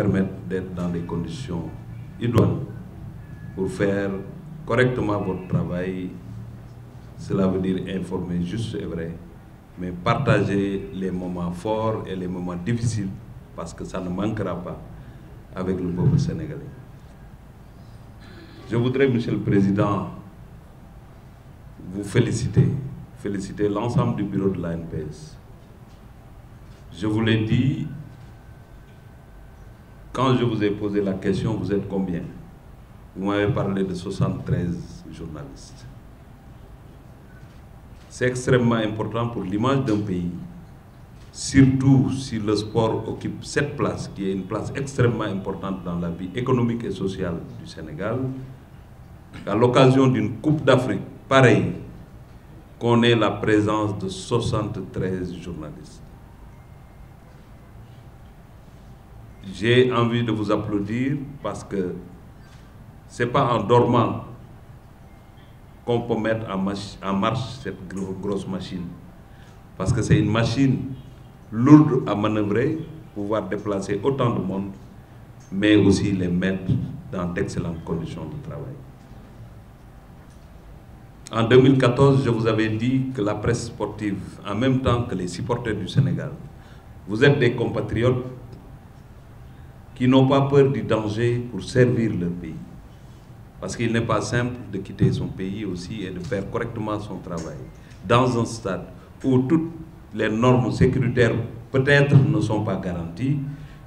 permettre d'être dans des conditions idoines pour faire correctement votre travail. Cela veut dire informer juste et vrai, mais partager les moments forts et les moments difficiles, parce que ça ne manquera pas avec le peuple sénégalais. Je voudrais, Monsieur le Président, vous féliciter l'ensemble du bureau de l'ANPS. Je vous l'ai dit, quand je vous ai posé la question, vous êtes combien? Vous m'avez parlé de 73 journalistes. C'est extrêmement important pour l'image d'un pays, surtout si le sport occupe cette place, qui est une place extrêmement importante dans la vie économique et sociale du Sénégal. À l'occasion d'une Coupe d'Afrique pareille, qu'on ait la présence de 73 journalistes. J'ai envie de vous applaudir parce que ce n'est pas en dormant qu'on peut mettre en marche cette grosse machine. Parce que c'est une machine lourde à manœuvrer, pouvoir déplacer autant de monde, mais aussi les mettre dans d'excellentes conditions de travail. En 2014, je vous avais dit que la presse sportive, en même temps que les supporters du Sénégal, vous êtes des compatriotes qui n'ont pas peur du danger pour servir leur pays. Parce qu'il n'est pas simple de quitter son pays aussi et de faire correctement son travail dans un stade où toutes les normes sécuritaires peut-être ne sont pas garanties,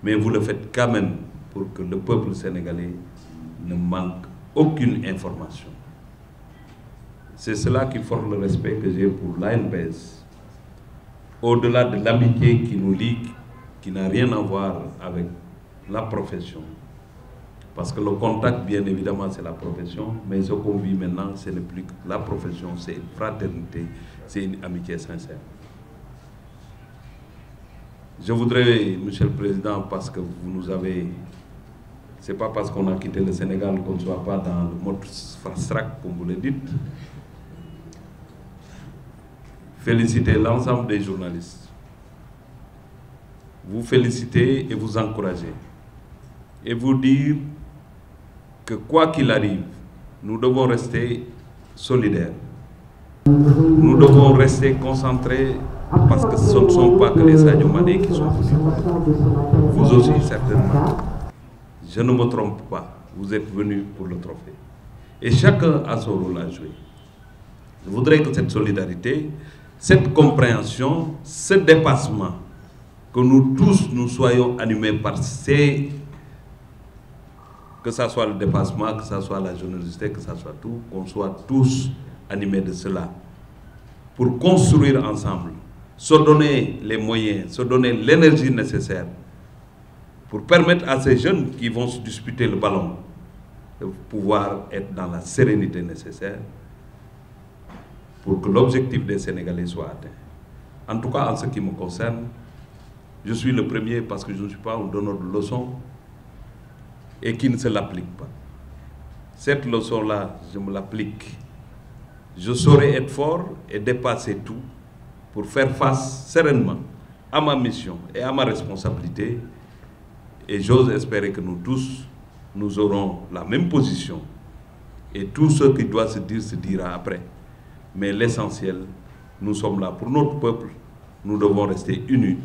mais vous le faites quand même pour que le peuple sénégalais ne manque aucune information. C'est cela qui forme le respect que j'ai pour l'ANPS. Au-delà de l'amitié qui nous lie, qui n'a rien à voir avec la profession. Parce que le contact, bien évidemment, c'est la profession, mais ce qu'on vit maintenant, ce n'est plus que la profession, c'est une fraternité, c'est une amitié sincère. Je voudrais, Monsieur le Président, parce que vous nous avez... C'est pas parce qu'on a quitté le Sénégal qu'on ne soit pas dans le mode fast-track, comme vous le dites. Féliciter l'ensemble des journalistes. Vous féliciter et vous encourager. Et vous dire que quoi qu'il arrive, nous devons rester solidaires. Nous devons rester concentrés parce que ce ne sont pas que les Sadio Mané qui sont venus. Vous aussi, certainement. Je ne me trompe pas, vous êtes venus pour le trophée. Et chacun a son rôle à jouer. Je voudrais que cette solidarité, cette compréhension, ce dépassement, que nous tous nous soyons animés par ces... Que ce soit le dépassement, que ce soit la générosité, que ce soit tout, qu'on soit tous animés de cela. Pour construire ensemble, se donner les moyens, se donner l'énergie nécessaire pour permettre à ces jeunes qui vont se disputer le ballon de pouvoir être dans la sérénité nécessaire pour que l'objectif des Sénégalais soit atteint. En tout cas, en ce qui me concerne, je suis le premier parce que je ne suis pas un donneur de leçons et qui ne se l'applique pas. Cette leçon-là, je me l'applique. Je saurai être fort et dépasser tout pour faire face sereinement à ma mission et à ma responsabilité. Et j'ose espérer que nous tous, nous aurons la même position. Et tout ce qui doit se dire se dira après. Mais l'essentiel, nous sommes là pour notre peuple. Nous devons rester unis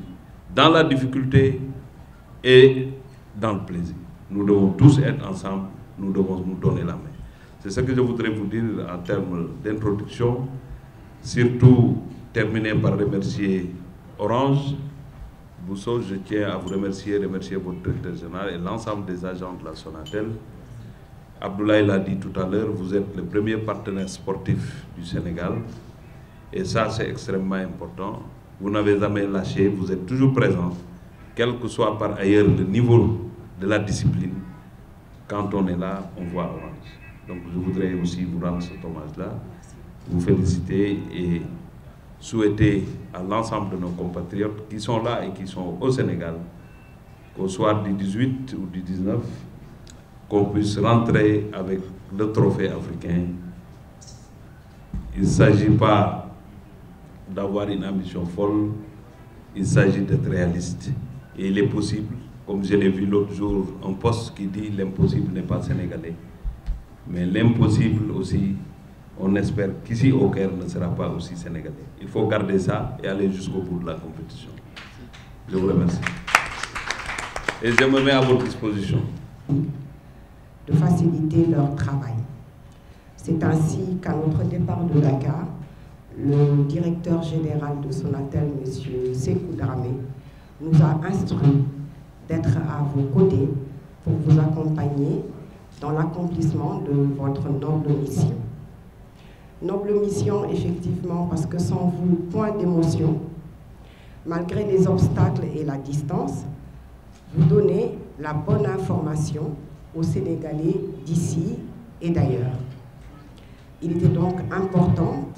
dans la difficulté et dans le plaisir. Nous devons tous être ensemble, nous devons nous donner la main. C'est ce que je voudrais vous dire en termes d'introduction. Surtout, terminer par remercier Orange. Bousso, je tiens à vous remercier votre directeur général et l'ensemble des agents de la Sonatel. Abdoulaye l'a dit tout à l'heure, vous êtes le premier partenaire sportif du Sénégal. Et ça, c'est extrêmement important. Vous n'avez jamais lâché, vous êtes toujours présent, quel que soit par ailleurs le niveau de la discipline. Quand on est là, on voit Orange. Donc je voudrais aussi vous rendre cet hommage-là, vous féliciter et souhaiter à l'ensemble de nos compatriotes qui sont là et qui sont au Sénégal, qu'au soir du 18 ou du 19, qu'on puisse rentrer avec le trophée africain. Il ne s'agit pas d'avoir une ambition folle, il s'agit d'être réaliste. Et il est possible, comme je l'ai vu l'autre jour, un poste qui dit l'impossible n'est pas sénégalais. Mais l'impossible aussi, on espère qu'ici au Caire ne sera pas aussi sénégalais. Il faut garder ça et aller jusqu'au bout de la compétition. Je vous remercie. Et je me mets à votre disposition. De faciliter leur travail. C'est ainsi qu'à notre départ de Dakar, le directeur général de Sonatel, M. Sékou Dramé, nous a instruit d'être à vos côtés pour vous accompagner dans l'accomplissement de votre noble mission. Noble mission, effectivement, parce que sans vous, point d'émotion, malgré les obstacles et la distance, vous donnez la bonne information aux Sénégalais d'ici et d'ailleurs. Il était donc important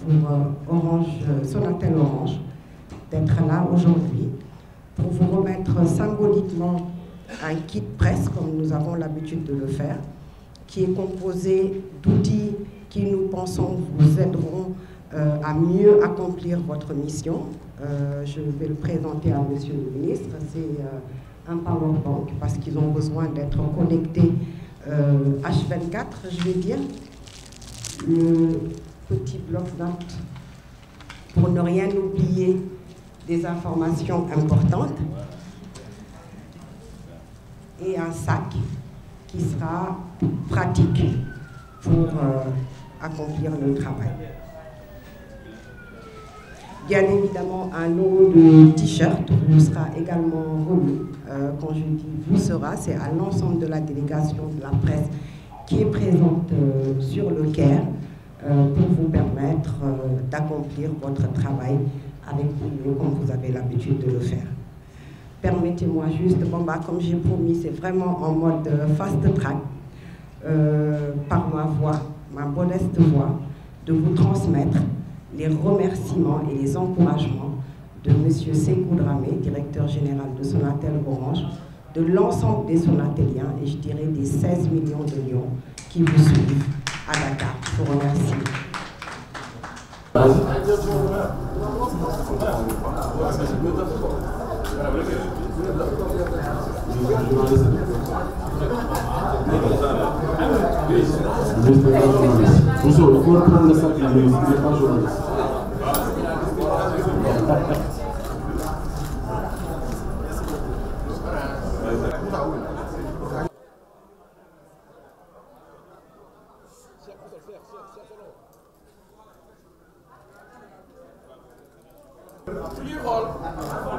pour Sonatel Orange d'être là aujourd'hui pour vous remettre symboliquement un kit presse, comme nous avons l'habitude de le faire, qui est composé d'outils qui, nous pensons, vous aideront à mieux accomplir votre mission. Je vais le présenter à Monsieur le ministre. C'est un powerbank parce qu'ils ont besoin d'être connectés H24, je vais dire. Le petit bloc-notes pour ne rien oublier des informations importantes et un sac qui sera pratique pour accomplir le travail. Bien évidemment, un lot de t-shirts vous sera également remis. Quand je dis vous sera, c'est à l'ensemble de la délégation de la presse qui est présente sur le Caire pour vous permettre d'accomplir votre travail avec vous, comme vous avez l'habitude de le faire. Permettez-moi juste, comme j'ai promis, c'est vraiment en mode fast track, par ma voix, ma modeste voix, de vous transmettre les remerciements et les encouragements de M. Sékou Dramé, directeur général de Sonatel Orange, de l'ensemble des Sonateliens et je dirais des 16 millions de lions qui vous suivent à Dakar. Je vous remercie. Bonjour, il faut reprendre le sac, il n'est pas journaliste.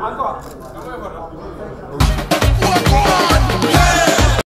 Encore.